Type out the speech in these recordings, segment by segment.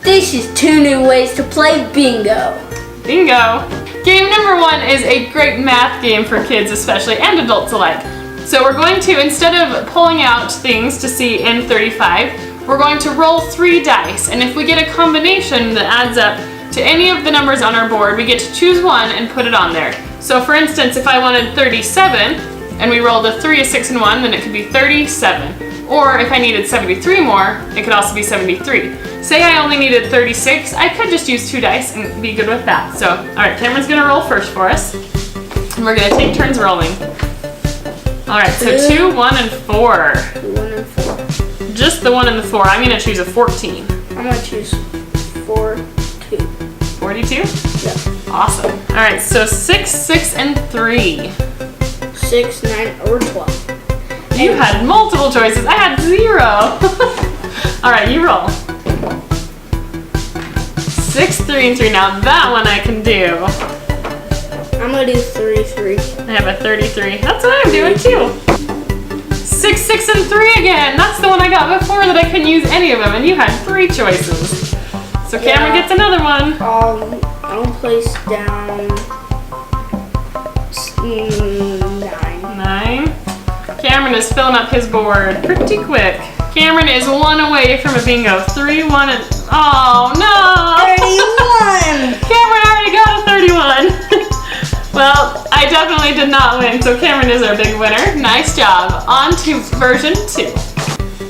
This is 2 new ways to play bingo. Bingo. Game number 1 is a great math game for kids especially, and adults alike. So we're going to, instead of pulling out things to see in 35, we're going to roll 3 dice. And if we get a combination that adds up to any of the numbers on our board, we get to choose one and put it on there. So for instance, if I wanted 37, and we rolled a 3, a 6, and 1, then it could be 37. Or if I needed 73 more, it could also be 73. Say I only needed 36, I could just use 2 dice and be good with that. So, all right, Cameron's gonna roll first for us. And we're gonna take turns rolling. All right, so 2, 1, and 4. 2, 1, and 4. Just the 1 and the 4. I'm gonna choose a 14. I'm gonna choose 42. 42? Yeah. Awesome. All right, so 6, 6, and 3. 6, 9, or 12. You had multiple choices. I had 0. All right, you roll. 6, 3, and 3. Now that one I can do. I'm gonna do 33. I have a 33. That's what I'm doing too. 6, 6, and 3 again. That's the one I got before that I couldn't use any of them, and you had 3 choices. So Cameron gets another one. I'll place down 9. 9. Cameron is filling up his board pretty quick. Cameron is 1 away from a bingo. 3, 1, and oh no! 31. Cameron already got a 31. Well, I definitely did not win, so Cameron is our big winner. Nice job. On to version 2.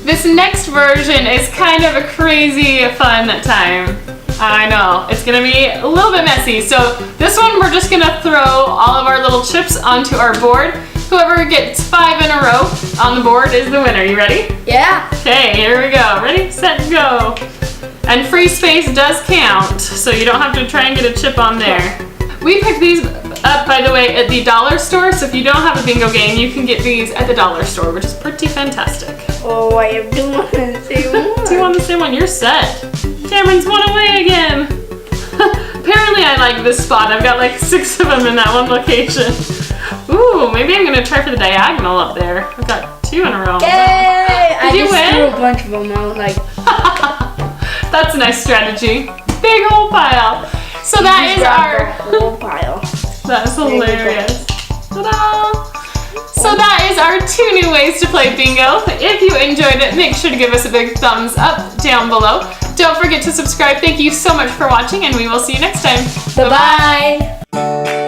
This next version is kind of a crazy fun time. I know, it's gonna be a little bit messy. So this one we're just gonna throw all of our little chips onto our board. Whoever gets 5 in a row on the board is the winner. You ready? Yeah. Okay, here we go. Ready, set, go. And free space does count, so you don't have to try and get a chip on there. We picked these up, by the way, at the dollar store, so if you don't have a bingo game, you can get these at the dollar store, which is pretty fantastic. Oh, I have 2 on the same one. 2 on the same one, you're set. Cameron's 1 away again. Apparently I like this spot. I've got like 6 of them in that one location. Ooh, maybe I'm gonna try for the diagonal up there. I've got 2 in a row. Yay! Did you win? Threw a bunch of them out, like. That's a nice strategy. Big whole pile. So that is our whole pile. That's hilarious. Ta-da! So that is our 2 new ways to play bingo. If you enjoyed it, make sure to give us a big thumbs up down below. Don't forget to subscribe. Thank you so much for watching, and we will see you next time. Bye-bye.